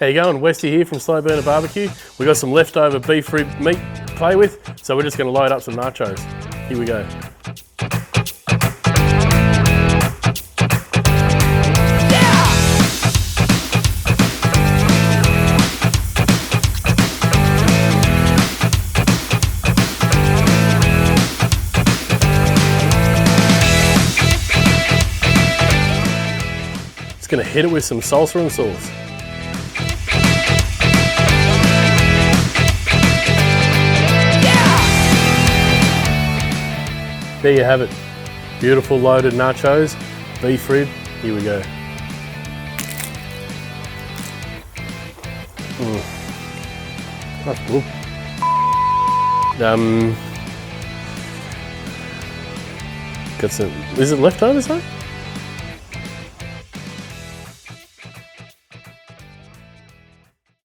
How you going? Westy here from Slow Burner Barbecue. We got some leftover beef rib meat to play with, so we're just going to load up some nachos. Here we go. Just going to hit it with some salsa and sauce. There you have it. Beautiful loaded nachos, beef rib. Here we go. That's good. Got some, is it leftovers, huh?